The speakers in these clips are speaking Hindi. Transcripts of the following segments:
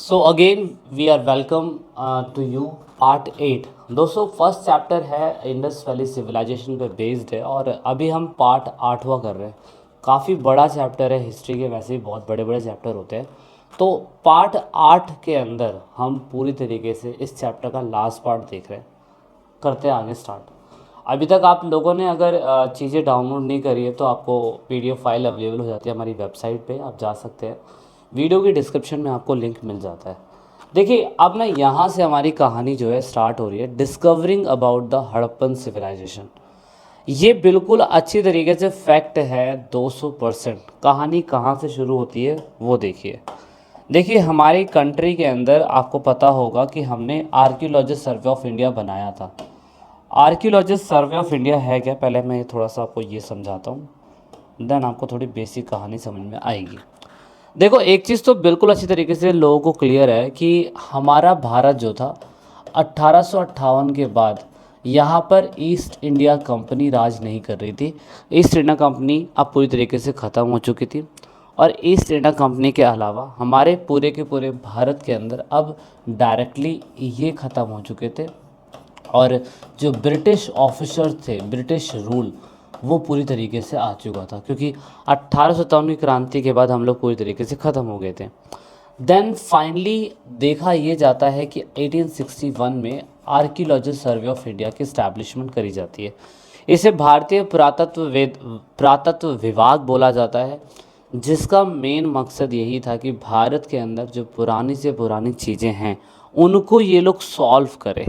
So again we are welcome to you part 8। दोस्तों फर्स्ट चैप्टर है इंडस वैली सिविलाइजेशन पे बेस्ड है और अभी हम पार्ट 8वां कर रहे हैं। काफ़ी बड़ा चैप्टर है, हिस्ट्री के वैसे ही बहुत बड़े बड़े चैप्टर होते हैं। तो पार्ट 8 के अंदर हम पूरी तरीके से इस चैप्टर का लास्ट पार्ट देख रहे हैं। करते हैं आगे स्टार्ट। अभी तक आप लोगों ने अगर चीज़ें डाउनलोड नहीं करी है तो आपको पीडीएफ फाइल अवेलेबल हो जाती है हमारी वेबसाइट पे, आप जा सकते हैं। वीडियो की डिस्क्रिप्शन में आपको लिंक मिल जाता है। देखिए अब ना यहाँ से हमारी कहानी जो है स्टार्ट हो रही है, discovering about the Harappan civilisation. ये बिल्कुल अच्छी तरीके से फैक्ट है 200%। कहानी कहाँ से शुरू होती है वो देखिए। देखिए हमारी कंट्री के अंदर आपको पता होगा कि हमने आर्कियोलॉजिस्ट सर्वे ऑफ इंडिया बनाया था। आर्कियोलॉजिस्ट सर्वे ऑफ इंडिया है क्या, पहले मैं थोड़ा सा आपको ये समझाता हूँ, देन आपको थोड़ी बेसिक कहानी समझ में आएगी। देखो एक चीज़ तो बिल्कुल अच्छी तरीके से लोगों को क्लियर है कि हमारा भारत जो था 1858 के बाद यहाँ पर ईस्ट इंडिया कंपनी राज नहीं कर रही थी। ईस्ट इंडिया कंपनी अब पूरी तरीके से ख़त्म हो चुकी थी और ईस्ट इंडिया कंपनी के अलावा हमारे पूरे के पूरे भारत के अंदर अब डायरेक्टली ये ख़त्म हो चुके थे। और जो ब्रिटिश ऑफिसर थे, ब्रिटिश रूल वो पूरी तरीके से आ चुका था, क्योंकि 1857 की क्रांति के बाद हम लोग पूरी तरीके से ख़त्म हो गए थे। देन फाइनली देखा ये जाता है कि 1861 में आर्कियोलॉजिस्ट सर्वे ऑफ इंडिया की इस्टेब्लिशमेंट करी जाती है। इसे भारतीय पुरातत्व विभाग बोला जाता है, जिसका मेन मकसद यही था कि भारत के अंदर जो पुरानी से पुरानी चीज़ें हैं उनको ये लोग सॉल्व करें।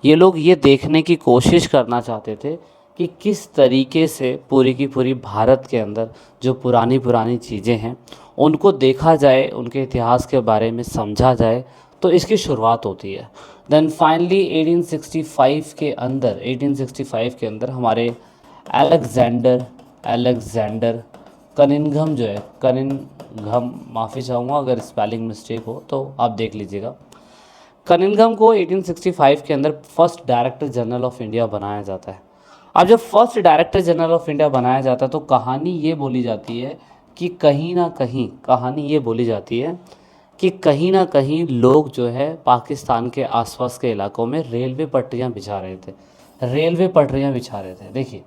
ये लोग ये देखने की कोशिश करना चाहते थे कि किस तरीके से पूरी की पूरी भारत के अंदर जो पुरानी पुरानी चीज़ें हैं उनको देखा जाए, उनके इतिहास के बारे में समझा जाए। तो इसकी शुरुआत होती है। देन फाइनली 1865 के अंदर हमारे अलेक्जेंडर अलेक्जेंडर कनिंघम जो है, कनिंघम, माफ़ी चाहूँगा अगर स्पेलिंग मिस्टेक हो तो आप देख लीजिएगा। कनिंघम को 1865 के अंदर first director general of India बनाया जाता है। अब जब first director general of India बनाया जाता है तो कहानी ये बोली जाती है कि कहीं ना कहीं, कहानी ये बोली जाती है कि कहीं ना कहीं लोग जो है पाकिस्तान के आसपास के इलाकों में रेलवे पटरियां बिछा रहे थे। रेलवे पटरियां बिछा रहे थे। देखिए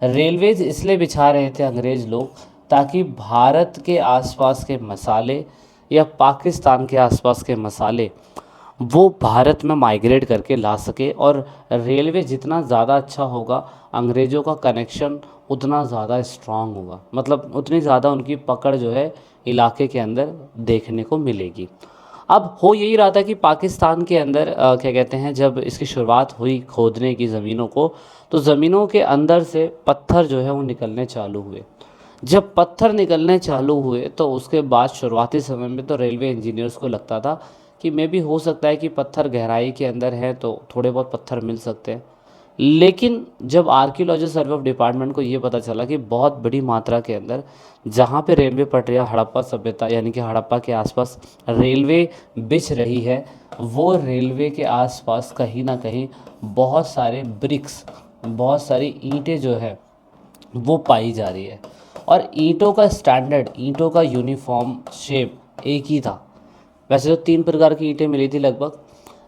रेलवेज इसलिए बिछा रहे थे अंग्रेज़ लोग ताकि भारत के आसपास के मसाले या पाकिस्तान के आसपास के मसाले वो भारत में माइग्रेट करके ला सके। और रेलवे जितना ज़्यादा अच्छा होगा, अंग्रेज़ों का कनेक्शन उतना ज़्यादा स्ट्रांग होगा, मतलब उतनी ज़्यादा उनकी पकड़ जो है इलाके के अंदर देखने को मिलेगी। अब हो यही रहा था कि पाकिस्तान के अंदर क्या कहते हैं, जब इसकी शुरुआत हुई खोदने की ज़मीनों को, तो ज़मीनों के अंदर से पत्थर जो है वो निकलने चालू हुए। जब पत्थर निकलने चालू हुए तो उसके बाद शुरुआती समय में तो रेलवे इंजीनियर्स को लगता था कि मे भी हो सकता है कि पत्थर गहराई के अंदर है तो थोड़े बहुत पत्थर मिल सकते हैं। लेकिन जब आर्कियोलॉजी सर्वे ऑफ डिपार्टमेंट को ये पता चला कि बहुत बड़ी मात्रा के अंदर जहाँ पे रेलवे पटरियाँ हड़प्पा सभ्यता यानी कि हड़प्पा के आसपास रेलवे बिछ रही है, वो रेलवे के आसपास कहीं ना कहीं बहुत सारे ब्रिक्स, बहुत सारी ईंटें जो है वो पाई जा रही है। और ईंटों का स्टैंडर्ड, ईंटों का यूनिफॉर्म शेप एक ही था। वैसे तो 3 प्रकार की ईंटें मिली थी लगभग।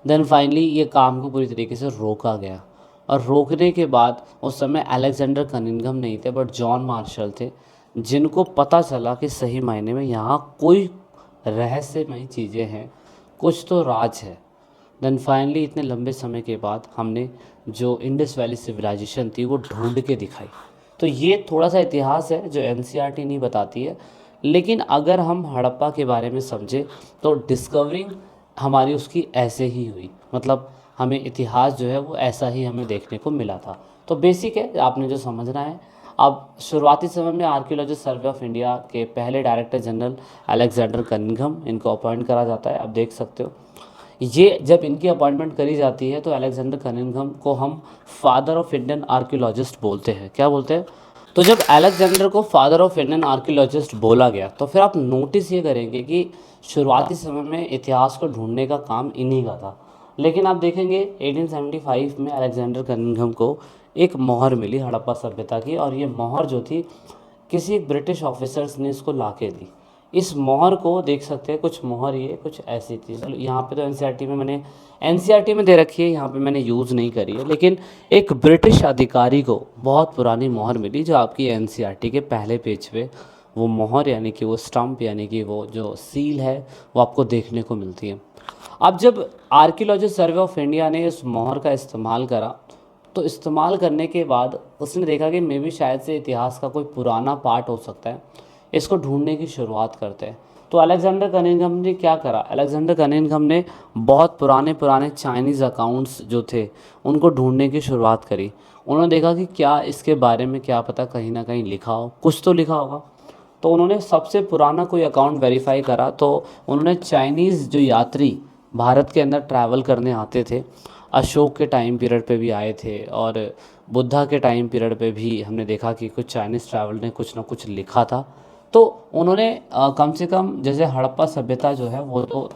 देन फाइनली ये काम को पूरी तरीके से रोका गया। और रोकने के बाद उस समय अलेक्जेंडर कनिंघम नहीं थे बट जॉन मार्शल थे, जिनको पता चला कि सही मायने में यहाँ कोई रहस्यमयी चीज़ें हैं, कुछ तो राज है। देन फाइनली इतने लंबे समय के बाद हमने जो इंडस वैली सिविलाइजेशन थी वो ढूंढ के दिखाई। तो ये थोड़ा सा इतिहास है जो एनसीईआरटी नहीं बताती है, लेकिन अगर हम हड़प्पा के बारे में समझें तो डिस्कवरिंग हमारी उसकी ऐसे ही हुई, मतलब हमें इतिहास जो है वो ऐसा ही हमें देखने को मिला था। तो बेसिक है, आपने जो समझना है। अब शुरुआती समय में आर्कियोलॉजिस्ट सर्वे ऑफ इंडिया के पहले डायरेक्टर जनरल अलेक्जेंडर कनिंघम, इनको अपॉइंट करा जाता है। आप देख सकते हो ये जब इनकी अपॉइंटमेंट करी जाती है तो अलेक्जेंडर कनिंघम को हम फादर ऑफ इंडियन आर्कियोलॉजिस्ट बोलते हैं। क्या बोलते हैं? तो जब अलेक्जेंडर को फादर ऑफ इंडियन आर्कियोलॉजिस्ट बोला गया तो फिर आप नोटिस ये करेंगे कि शुरुआती समय में इतिहास को ढूंढने का काम इन्हीं का था। लेकिन आप देखेंगे 1875 में अलेक्जेंडर कनिंघम को एक मोहर मिली हड़प्पा सभ्यता की, और ये मोहर जो थी किसी ब्रिटिश ऑफिसर्स ने इसको ला के दी। इस मोहर को देख सकते हैं, कुछ मोहर ये कुछ ऐसी थी। चलो यहाँ पे तो एनसीईआरटी में मैंने एनसीईआरटी में दे रखी है, यहाँ पे मैंने यूज़ नहीं करी है, लेकिन एक ब्रिटिश अधिकारी को बहुत पुरानी मोहर मिली जो आपकी एनसीईआरटी के पहले पेज पे वो मोहर यानी कि वो स्टंप यानी कि वो जो सील है वो आपको देखने को मिलती है। अब जब आर्कियोलॉजी सर्वे ऑफ इंडिया ने इस मोहर का इस्तेमाल करा तो इस्तेमाल करने के बाद उसने देखा कि मे बी शायद से इतिहास का कोई पुराना पार्ट हो सकता है, इसको ढूंढने की शुरुआत करते हैं। तो अलेक्जेंडर कनिंघम ने क्या करा, अलेक्जेंडर कनिंघम ने बहुत पुराने पुराने चाइनीज़ अकाउंट्स जो थे उनको ढूंढने की शुरुआत करी। उन्होंने देखा कि क्या इसके बारे में क्या पता कहीं ना कहीं लिखा हो, कुछ तो लिखा होगा। तो उन्होंने सबसे पुराना कोई अकाउंट वेरीफाई करा तो उन्होंने चाइनीज़ जो यात्री भारत के अंदर ट्रैवल करने आते थे, अशोक के टाइम पीरियड पे भी आए थे और बुद्धा के टाइम पीरियड पे भी हमने देखा कि कुछ चाइनीज़ ट्रैवल ने कुछ ना कुछ लिखा था। तो उन्होंने कम से कम जैसे हड़प्पा सभ्यता जो है वो तो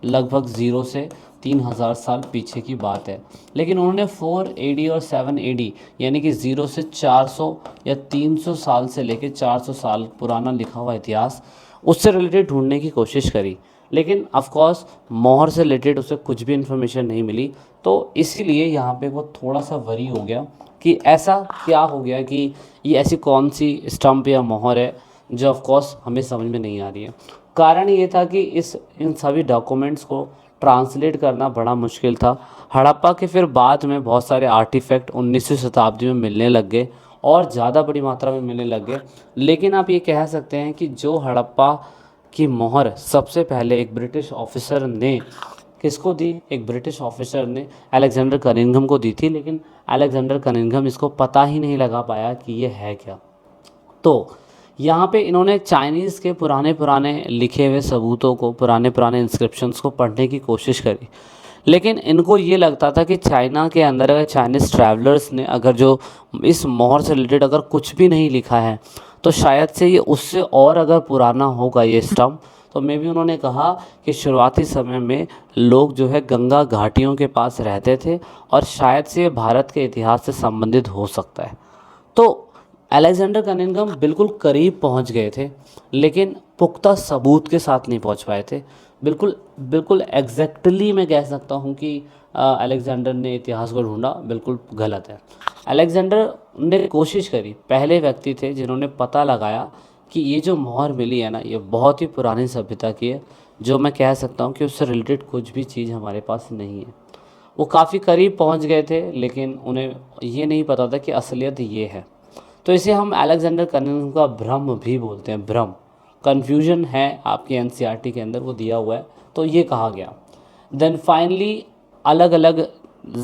लगभग 0 से 3000 साल पीछे की बात है, लेकिन उन्होंने 4 AD और 7 AD यानी कि 0 से 400 या 300 साल से लेकर 400 साल पुराना लिखा हुआ इतिहास उससे रिलेटेड ढूंढने की कोशिश करी, लेकिन ऑफ कोर्स मोहर से रिलेटेड उसे कुछ भी इन्फॉर्मेशन नहीं मिली। तो इसीलिए यहाँ पे वो थोड़ा सा वरी हो गया कि ऐसा क्या हो गया कि ये ऐसी कौन सी स्टंप या मोहर है जो ऑफ कोर्स हमें समझ में नहीं आ रही है। कारण ये था कि इन सभी डॉक्यूमेंट्स को ट्रांसलेट करना बड़ा मुश्किल था। हड़प्पा के फिर बाद में बहुत सारे आर्टिफैक्ट 19वीं शताब्दी में मिलने लग गए और ज़्यादा बड़ी मात्रा में मिलने लग गए, लेकिन आप ये कह सकते हैं कि जो हड़प्पा की मोहर सबसे पहले एक ब्रिटिश ऑफिसर ने किसको दी, एक ब्रिटिश ऑफिसर ने अलेक्जेंडर कनिंघम को दी थी, लेकिन अलेक्जेंडर कनिंघम इसको पता ही नहीं लगा पाया कि ये है क्या। तो यहाँ पे इन्होंने चाइनीज़ के पुराने पुराने लिखे हुए सबूतों को, पुराने पुराने इंस्क्रिप्शंस को पढ़ने की कोशिश करी, लेकिन इनको ये लगता था कि चाइना के अंदर अगर चाइनीज़ ट्रैवलर्स ने अगर जो इस मोहर से रिलेटेड अगर कुछ भी नहीं लिखा है तो शायद से ये उससे और अगर पुराना होगा ये स्टम्प। तो मे भी उन्होंने कहा कि शुरुआती समय में लोग जो है गंगा घाटियों के पास रहते थे और शायद से ये भारत के इतिहास से संबंधित हो सकता है। तो अलेक्जेंडर कनिंघम बिल्कुल करीब पहुंच गए थे, लेकिन पुख्ता सबूत के साथ नहीं पहुंच पाए थे। बिल्कुल बिल्कुल एग्जैक्टली मैं कह सकता हूं कि अलेक्जेंडर ने इतिहास को ढूंढा बिल्कुल गलत है। अलेक्जेंडर ने कोशिश करी, पहले व्यक्ति थे जिन्होंने पता लगाया कि ये जो मोहर मिली है ना ये बहुत ही पुरानी सभ्यता की है, जो मैं कह सकता हूँ कि उससे रिलेटेड कुछ भी चीज़ हमारे पास नहीं है। वो काफ़ी करीब पहुँच गए थे, लेकिन उन्हें ये नहीं पता था कि असलियत ये है। तो इसे हम अलेक्जेंडर कनिंघम का भ्रम भी बोलते हैं, भ्रम, कन्फ्यूजन है आपके एनसीईआरटी के अंदर वो दिया हुआ है, तो ये कहा गया। देन फाइनली अलग अलग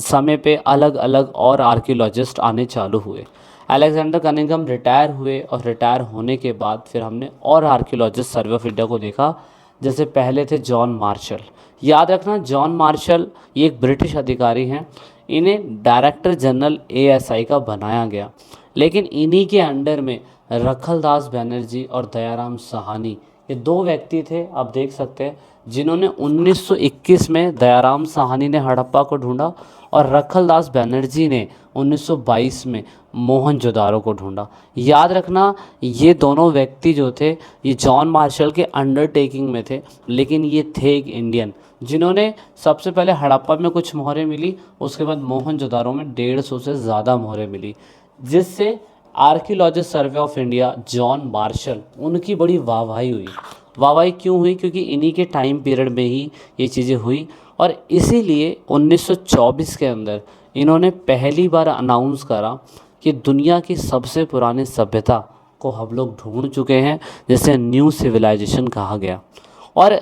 समय पे अलग अलग और आर्कियोलॉजिस्ट आने चालू हुए। अलेक्जेंडर कनिंघम रिटायर हुए और रिटायर होने के बाद फिर हमने और आर्कियोलॉजिस्ट सर्वे ऑफ इंडिया को देखा। जैसे पहले थे जॉन मार्शल, याद रखना जॉन मार्शल ये एक ब्रिटिश अधिकारी हैं, इन्हें डायरेक्टर जनरल एएसआई का बनाया गया, लेकिन इन्हीं के अंडर में रखलदास बनर्जी और दयाराम साहनी ये दो व्यक्ति थे, आप देख सकते हैं, जिन्होंने 1921 में दयाराम साहनी ने हड़प्पा को ढूंढा और रखलदास बनर्जी ने 1922 में मोहनजोदारो को ढूंढा। याद रखना ये दोनों व्यक्ति जो थे ये जॉन मार्शल के अंडरटेकिंग में थे, लेकिन ये थे एक इंडियन जिन्होंने सबसे पहले हड़प्पा में कुछ मोहरें मिली, उसके बाद मोहनजोदारो में 150 से ज़्यादा मोहरें मिली, जिससे archaeologist survey of India John Marshall उनकी बड़ी वाहवाही हुई। वाहवाही क्यों हुई? क्योंकि इन्हीं के टाइम पीरियड में ही ये चीज़ें हुई और इसीलिए 1924 के अंदर इन्होंने पहली बार अनाउंस करा कि दुनिया की सबसे पुरानी सभ्यता को हम लोग ढूंढ चुके हैं, जिसे न्यू सिविलाइजेशन कहा गया। और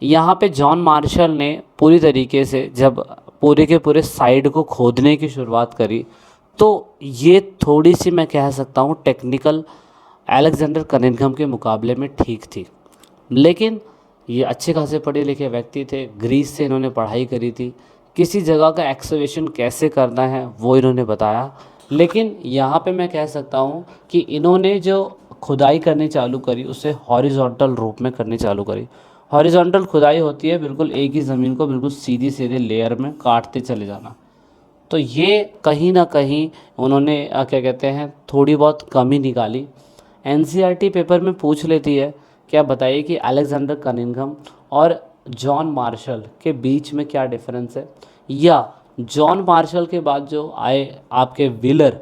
यहाँ पे जॉन मार्शल ने पूरी तरीके से जब पूरे के पूरे साइड को खोदने की शुरुआत करी तो ये थोड़ी सी मैं कह सकता हूँ टेक्निकल अलेक्जेंडर कनिंघम के मुकाबले में ठीक थी, लेकिन ये अच्छे खासे पढ़े लिखे व्यक्ति थे, ग्रीस से इन्होंने पढ़ाई करी थी, किसी जगह का एक्सकवेशन कैसे करना है वो इन्होंने बताया। लेकिन यहाँ पे मैं कह सकता हूँ कि इन्होंने जो खुदाई करनी चालू करी उसे हॉरिजॉन्टल रूप में करनी चालू करी। हॉरिजॉन्टल खुदाई होती है बिल्कुल एक ही ज़मीन को बिल्कुल सीधी सीधे लेयर में काटते चले जाना। तो ये कहीं ना कहीं उन्होंने क्या कहते हैं थोड़ी बहुत कमी निकाली। एनसीईआरटी पेपर में पूछ लेती है क्या बताइए कि अलेक्जेंडर कनिंघम और जॉन मार्शल के बीच में क्या डिफरेंस है, या जॉन मार्शल के बाद जो आए आपके व्हीलर,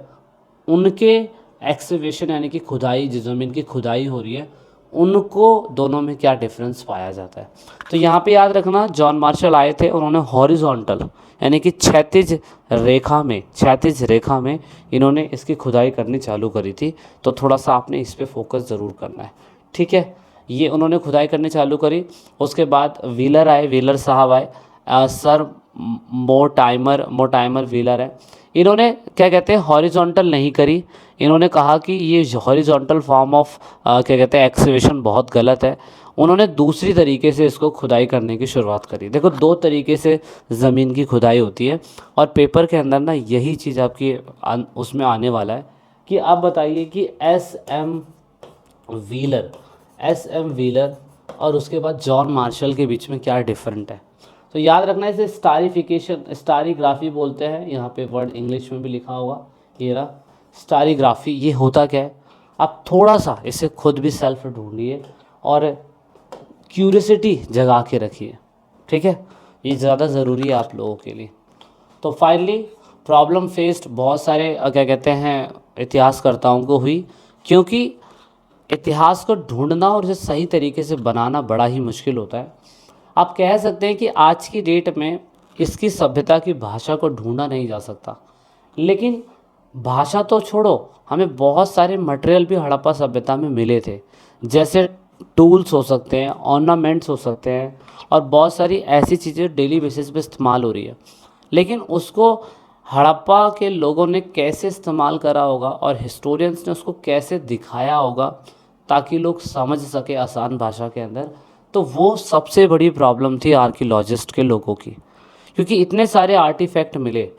उनके एक्सकवेशन यानी कि खुदाई, जिस ज़मीन की खुदाई हो रही है, उनको दोनों में क्या डिफरेंस पाया जाता है। तो यहाँ पे याद रखना, जॉन मार्शल आए थे, उन्होंने हॉरिजॉन्टल यानी कि क्षैतिज रेखा में इन्होंने इसकी खुदाई करनी चालू करी थी। तो थोड़ा सा आपने इस पे फोकस ज़रूर करना है, ठीक है। ये उन्होंने खुदाई करनी चालू करी। उसके बाद व्हीलर आए, व्हीलर साहब आए, सर मोटाइमर व्हीलर है। इन्होंने क्या कहते हैं, हॉरिजॉन्टल नहीं करी। इन्होंने कहा कि ये हॉरिजॉन्टल फॉर्म ऑफ क्या कहते हैं एक्सकवेशन बहुत गलत है। उन्होंने दूसरी तरीके से इसको खुदाई करने की शुरुआत करी। देखो, दो तरीके से ज़मीन की खुदाई होती है, और पेपर के अंदर ना यही चीज़ आपकी उसमें आने वाला है कि आप बताइए कि एस एम व्हीलर और उसके बाद जॉन मार्शल के बीच में क्या डिफरेंट है। तो याद रखना, इसे स्टारीग्राफी बोलते हैं। यहाँ पे वर्ड इंग्लिश में भी लिखा होगा, ये रहा स्टारीग्राफी। ये होता क्या है, आप थोड़ा सा इसे खुद भी सेल्फ ढूंढिए और क्यूरियोसिटी जगा के रखिए, ठीक है। ये ज़्यादा ज़रूरी है आप लोगों के लिए। तो फाइनली प्रॉब्लम फेस्ड बहुत सारे क्या कहते हैं इतिहासकर्ताओं को हुई, क्योंकि इतिहास को ढूंढना और इसे सही तरीके से बनाना बड़ा ही मुश्किल होता है। आप कह सकते हैं कि आज की डेट में इसकी सभ्यता की भाषा को ढूंढा नहीं जा सकता, लेकिन भाषा तो छोड़ो, हमें बहुत सारे मटेरियल भी हड़प्पा सभ्यता में मिले थे, जैसे टूल्स हो सकते हैं, ऑर्नामेंट्स हो सकते हैं, और बहुत सारी ऐसी चीज़ें डेली बेसिस पे इस्तेमाल हो रही है। लेकिन उसको हड़प्पा के लोगों ने कैसे इस्तेमाल करा होगा और हिस्टोरियंस ने उसको कैसे दिखाया होगा ताकि लोग समझ सके आसान भाषा के अंदर, तो वो सबसे बड़ी प्रॉब्लम थी आर्कियोलॉजिस्ट के लोगों की। क्योंकि इतने सारे आर्टिफैक्ट मिले,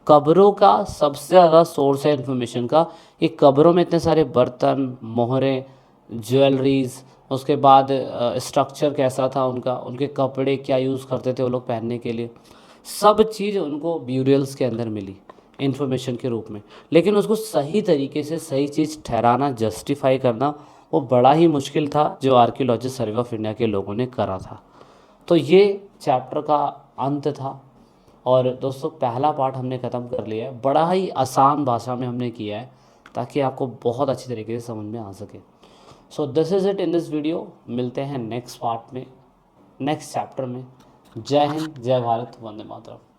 कब्रों का सबसे ज़्यादा सोर्स है इन्फॉर्मेशन का, कि कब्रों में इतने सारे बर्तन, मोहरें, ज्वेलरीज, उसके बाद स्ट्रक्चर कैसा था उनका, उनके कपड़े क्या यूज़ करते थे वो लोग पहनने के लिए, सब चीज़ उनको ब्यूरियल्स के अंदर मिली इन्फॉर्मेशन के रूप में। लेकिन उसको सही तरीके से सही चीज़ ठहराना, जस्टिफाई करना, वो बड़ा ही मुश्किल था, जो आर्कियोलॉजिस्ट सर्वे ऑफ इंडिया के लोगों ने करा था। तो ये चैप्टर का अंत था। और दोस्तों, पहला पार्ट हमने ख़त्म कर लिया है, बड़ा ही आसान भाषा में हमने किया है ताकि आपको बहुत अच्छी तरीके से समझ में आ सके। So this is it in this video. मिलते हैं नेक्स्ट पार्ट में, नेक्स्ट चैप्टर में। जय हिंद, जय भारत, वंदे मातरम।